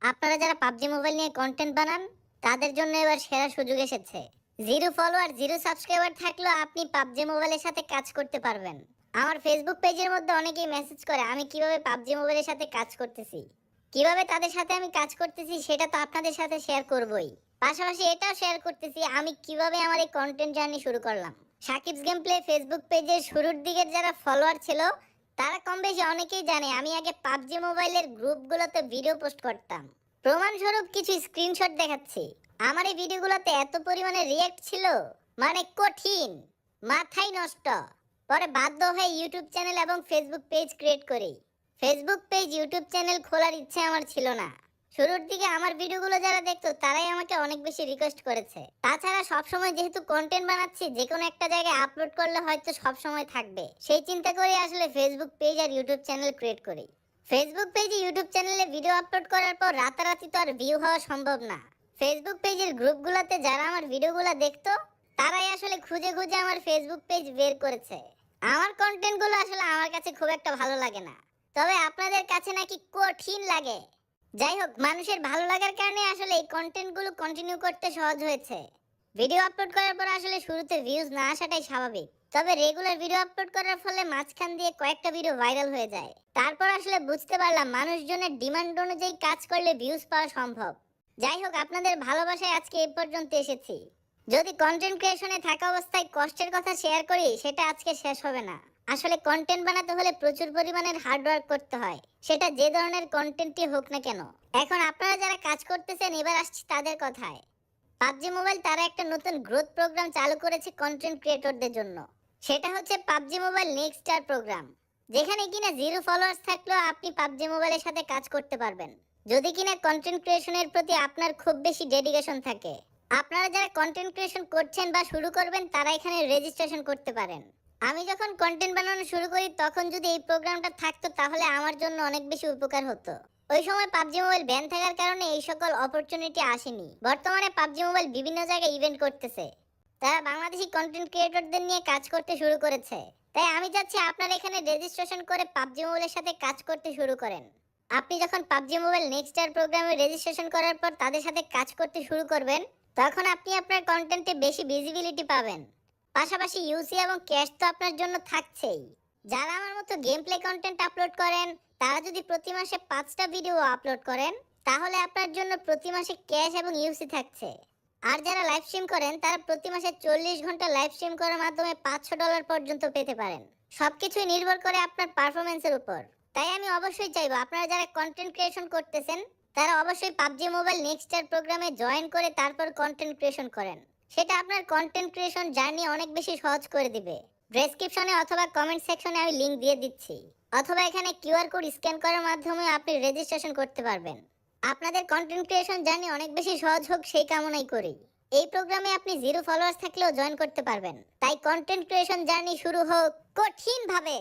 আপনারা যারা PUBG mobile নিয়ে কন্টেন্ট বানান তাদের জন্য এবার সেরা সুযোগ এসেছে। জিরো ফলোয়ার জিরো সাবস্ক্রাইবার থাকলেও আপনি পাবজি মোবাইলের সাথে কাজ করতে পারবেন। আমার ফেসবুক পেজের মধ্যে অনেকেই মেসেজ করে আমি কিভাবে পাবজি মোবাইলের সাথে কাজ করতেছি, কিভাবে তাদের সাথে আমি কাজ করতেছি সেটা তো আপনাদের সাথে শেয়ার করবই। পাশাপাশি এটাও শেয়ার করতেছি আমি কিভাবে আমার এই কন্টেন্ট জার্নি শুরু করলাম। সাকিবস গেম প্লে ফেসবুক পেজের শুরুর দিকের যারা ফলোয়ার ছিল তারা কম বেশি অনেকেই জানে আমি আগে পাবজি মোবাইলের গ্রুপগুলোতে ভিডিও পোস্ট করতাম। প্রমাণস্বরূপ কিছু স্ক্রিনশট দেখাচ্ছি। আমার এই ভিডিওগুলোতে এত পরিমাণে রিয়্যাক্ট ছিল, মানে কঠিন, মাথাই নষ্ট। পরে বাধ্য হয়ে ইউটিউব চ্যানেল এবং ফেসবুক পেজ ক্রিয়েট করি। ফেসবুক পেজ ইউটিউব চ্যানেল খোলার ইচ্ছে আমার ছিল না। শুরুর দিকে আমার ভিডিওগুলো যারা দেখতো তারাই আমাকে অনেক বেশি রিকোয়েস্ট করেছে। তাছাড়া সবসময় যেহেতু কন্টেন্ট বানাচ্ছি যে কোনো একটা জায়গায় আপলোড করলে হয়তো সবসময় থাকবে, সেই চিন্তা করে আসলে ফেসবুক পেজ আর ইউটিউব চ্যানেল ক্রিয়েট করি। ফেসবুক পেজে ইউটিউব চ্যানেলে ভিডিও আপলোড করার পর রাতারাতি তো আর ভিউ হওয়া সম্ভব না। ফেসবুক পেজের গ্রুপগুলোতে যারা আমার ভিডিওগুলো দেখতো তারাই আসলে খুঁজে খুঁজে আমার ফেসবুক পেজ বের করেছে। আমার কন্টেন্টগুলো আসলে আমার কাছে খুব একটা ভালো লাগে না, তবে আপনাদের কাছে নাকি কঠিন লাগে। যাই হোক, মানুষের ভালো লাগার কারণে আসলে এই কন্টেন্টগুলো কন্টিনিউ করতে সহজ হয়েছে। ভিডিও আপলোড করার পর আসলে শুরুতে ভিউজ না আসাটাই স্বাভাবিক, তবে রেগুলার ভিডিও আপলোড করার ফলে মাঝখান দিয়ে কয়েকটা ভিডিও ভাইরাল হয়ে যায়। তারপর আসলে বুঝতে পারলাম মানুষজনের ডিমান্ড অনুযায়ী কাজ করলে ভিউজ পাওয়া সম্ভব। যাই হোক, আপনাদের ভালোবাসায় আজকে এই পর্যন্ত এসেছি। যদি কন্টেন্ট ক্রিয়েশনে থাকা অবস্থায় কষ্টের কথা শেয়ার করি সেটা আজকে শেষ হবে না। আসলে কন্টেন্ট বানাতে হলে প্রচুর পরিমাণের হার্ডওয়ার্ক করতে হয়, সেটা যে ধরনের কন্টেন্টই হোক না কেন। এখন আপনারা যারা কাজ করতেছেন এবার আসছি তাদের কথায়। পাবজি মোবাইল তারা একটা নতুন গ্রোথ প্রোগ্রাম চালু করেছে কন্টেন্ট ক্রিয়েটরদের জন্য। সেটা হচ্ছে PUBG mobile next star program, যেখানে কিনা জিরো ফলোয়ার্স থাকলেও আপনি পাবজি মোবাইলের সাথে কাজ করতে পারবেন, যদি কিনা কন্টেন্ট ক্রিয়েশনের প্রতি আপনার খুব বেশি ডেডিকেশন থাকে। আপনারা যারা কন্টেন্ট ক্রিয়েশন করছেন বা শুরু করবেন তারা এখানে রেজিস্ট্রেশন করতে পারেন। আমি যখন কন্টেন্ট বানানো শুরু করি তখন যদি এই প্রোগ্রামটা থাকতো তাহলে আমার জন্য অনেক বেশি উপকার হতো। ওই সময় পাবজি মোবাইল ব্যান থাকার কারণে এই সকল অপরচুনিটি আসেনি। বর্তমানে পাবজি মোবাইল বিভিন্ন জায়গায় ইভেন্ট করতেছে, তারা বাংলাদেশি কন্টেন্ট ক্রিয়েটরদের নিয়ে কাজ করতে শুরু করেছে। তাই আমি চাচ্ছি আপনারা এখানে রেজিস্ট্রেশন করে পাবজি মোবাইলের সাথে কাজ করতে শুরু করেন। আপনি যখন পাবজি মোবাইল নেক্সট স্টার প্রোগ্রামে রেজিস্ট্রেশন করার পর তাদের সাথে কাজ করতে শুরু করবেন তখন আপনি আপনার কন্টেন্টে বেশি ভিজিবিলিটি পাবেন। পাশাপাশি ইউসি এবং ক্যাশ তো আপনার জন্য থাকছেই। যারা আমার মতো গেম প্লে কন্টেন্ট আপলোড করেন তারা যদি প্রতি মাসে 5টা ভিডিও আপলোড করেন তাহলে আপনার জন্য প্রতি মাসে ক্যাশ এবং ইউসি থাকছে। আর যারা লাইভ স্ট্রিম করেন তারা প্রতি মাসে 40 ঘন্টা লাইভ স্ট্রিম করার মাধ্যমে $500 পর্যন্ত পেতে পারেন। সবকিছুই নির্ভর করে আপনার পারফরমেন্সের উপর। তাই আমি অবশ্যই চাইবো আপনারা যারা কন্টেন্ট ক্রিয়েশন করতেছেন তারা অবশ্যই পাবজি মোবাইল নেক্সট স্টার প্রোগ্রামে জয়েন করে তারপর কন্টেন্ট ক্রিয়েশন করেন। সেটা আপনার কন্টেন্ট ক্রিয়েশন জার্নি অনেক বেশি সহজ করে দিবে। ডেসক্রিপশনে অথবা কমেন্ট সেকশনে আমি লিংক দিয়ে দিচ্ছি, অথবা এখানে কিউআর কোড স্ক্যান করার মাধ্যমে আপনি রেজিস্ট্রেশন করতে পারবেন। আপনাদের কন্টেন্ট ক্রিয়েশন জার্নি অনেক বেশি সহজ হোক সেই কামনাই করি। এই প্রোগ্রামে আপনি জিরো ফলোয়ার্স থাকলেও জয়েন করতে পারবেন। তাই কন্টেন্ট ক্রিয়েশন জার্নি শুরু হোক কঠিন ভাবে।